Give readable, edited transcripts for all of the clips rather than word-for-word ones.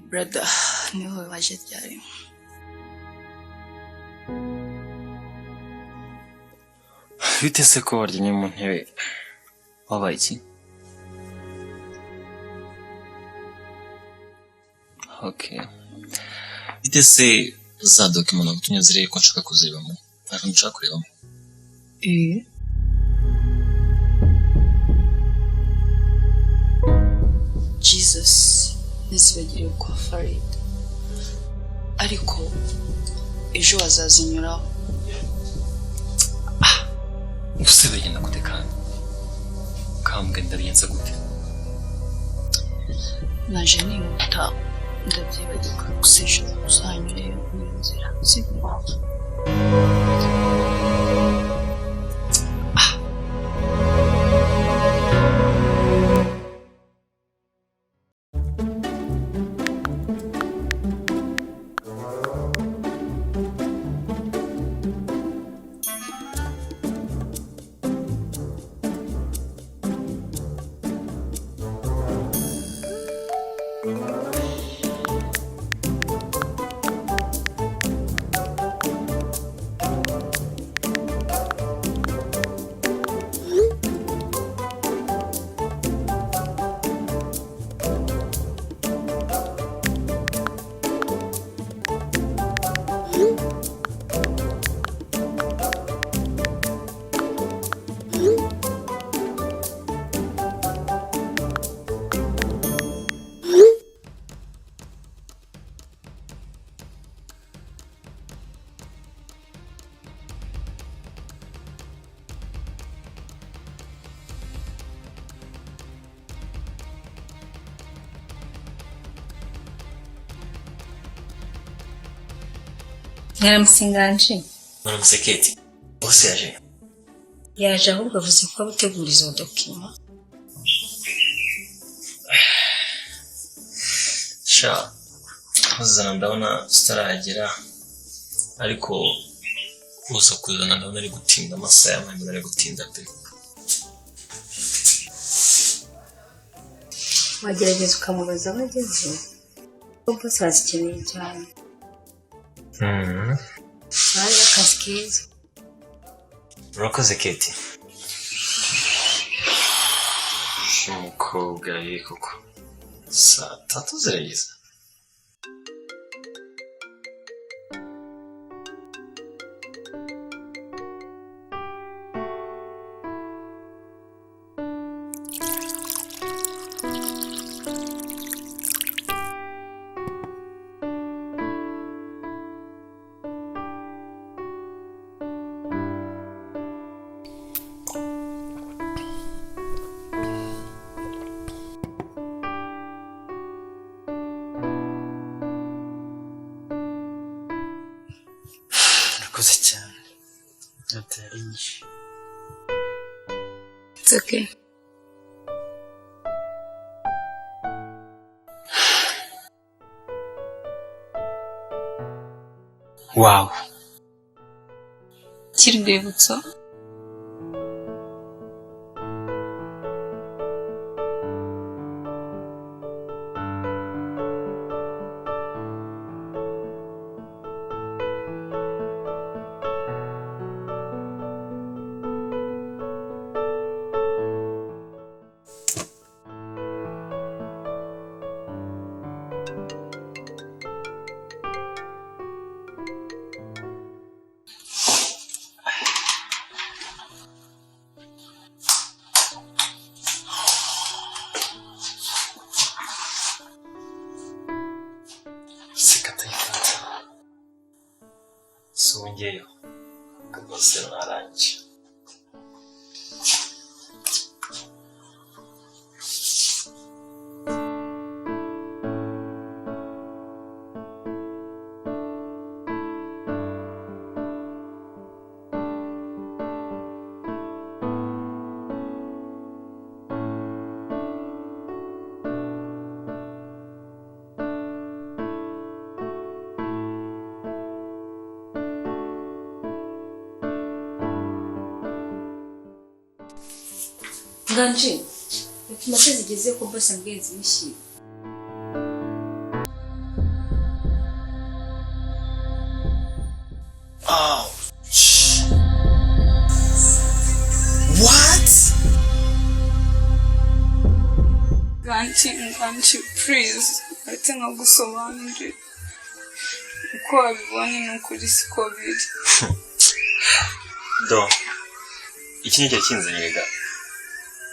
Brother, niho waje ryari? Bite se ko waryamye mu ntebe? Wabaye iki? Okay. Bite se za document nagutumye zireye ko nshaka kuzibamo? Ntabwo nshaka kurebamo. Jesus, nizibagire kwa Farid. Ariko ejo wazazinyuraho. Use bagenda gute kandi? Kambwe ndabiyenza gute? Naje nihuta ndabyibagirwa gusa ejo uzanyureye mu nzira. Sibyo? Nganji. Nganji. Bose yaje. Yaje ahubwo avuze ko abutegura izo document. Sha. Uzana ndabona sitaragera ariko uza kuzana ndabona ari gutinda amasaha y'amanywa ari gutinda pe. Wagerageza ukamubaza aho ageze. Kuko sazikeneye cyane. Hari akazi keza. Urakoze Keti. Umukobwa ye koko. Saa 3 zirageze. It's okay. Wow. Kirwibutso. Songeyo. Kabase naranje. Nganji, ukimase zigeze ko boss ambwenzi mishyi. Nganji please ati nkagusobanurira uko wabibonye n'ukuri siko biri. Do iki ni cyo kinzaniraga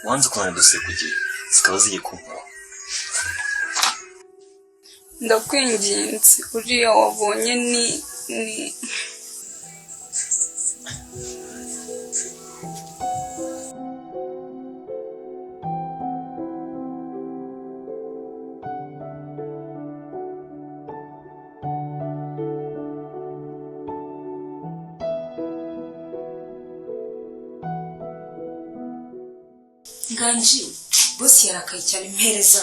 wanze kubana dose kugiye zikaba zigiye kunkora. Ndakwinginze uriya wabonye ni Nganji bosi yarakaye cyane mpereza.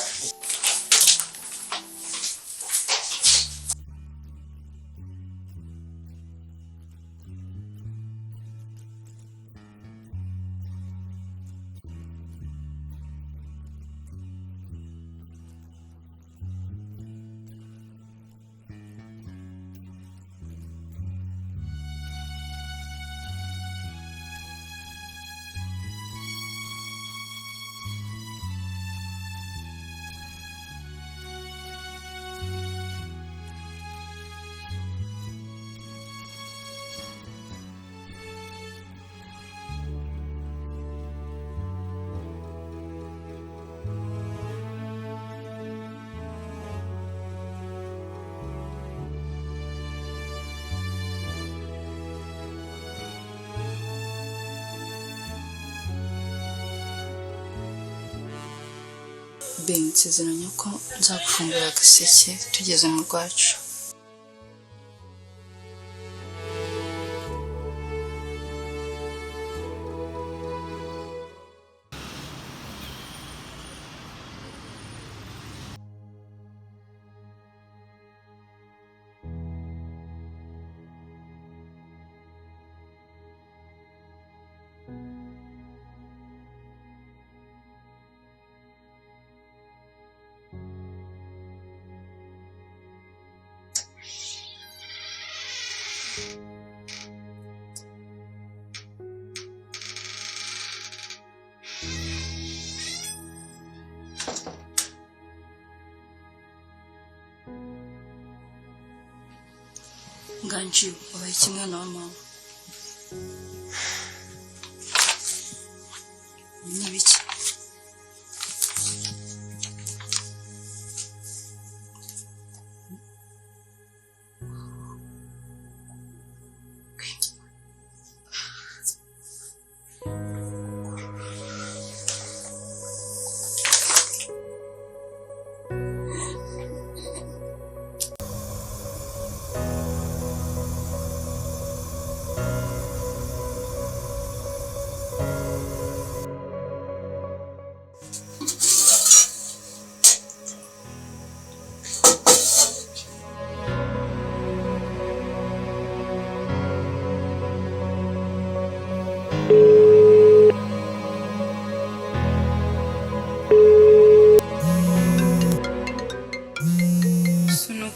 Ben nsezeranya ko nzagufungura agaseke tugeze mu rwacu. Nganji wabaye kimwe na mama. Ni biki?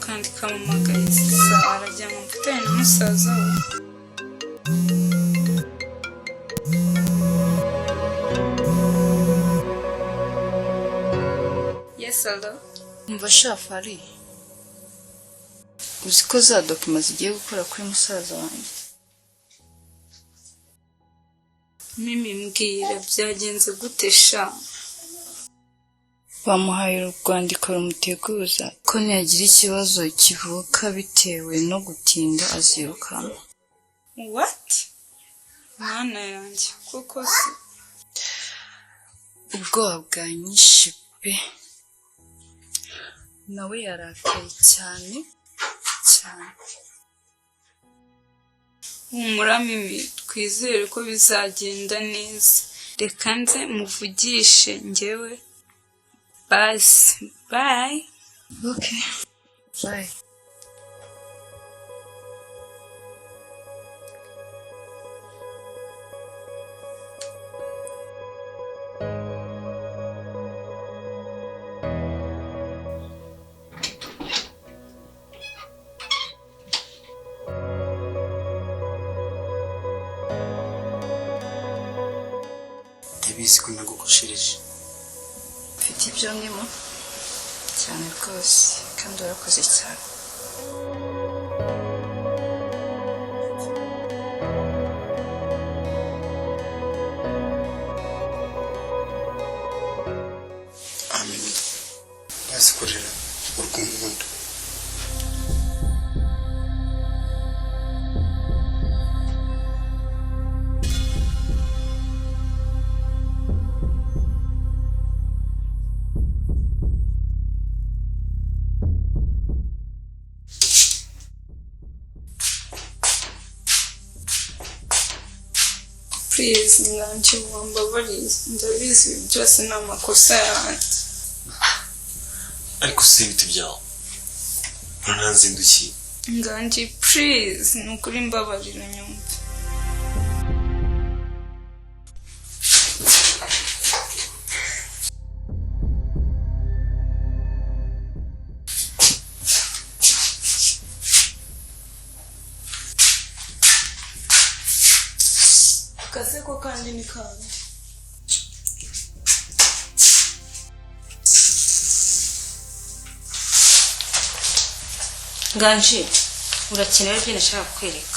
kandi kamamagayisa arajya mu mfitanye n'umusaza we. Yes, hello. Umva shafari. Uzi ko za dokima zigiye gukora kuri musaza wanjye. Mimi mbwira byagenze gute sha? Bamuhaye urwandiko rumuteguza ko niyagira ikibazo kivuka bitewe no gutinda azirukana. What? Mwana yanjye kuko se ubwoba bwanyishe pe. Nawe yarakaye cyane cyane. Humura Mimi, twizere ko bizagenda neza. Reka nze muvugishe njyewe. Bye. Bye. Okay. Bye. Ndabizi ko nagukoshereje mfite ibyo ndimo cyane rwose kandi warakoze cyane. Amen. Basikorera urukundo. Please Nganji wambabariye ndabizi byose ni amakosa yanjye ariko si ibiti byawe ntanzindukiye. Nganji please ni ukuri mbabarira nyumve. Kazi ko kandi ni kandi. Nganji urakenewe ibyo nashaka kwereka.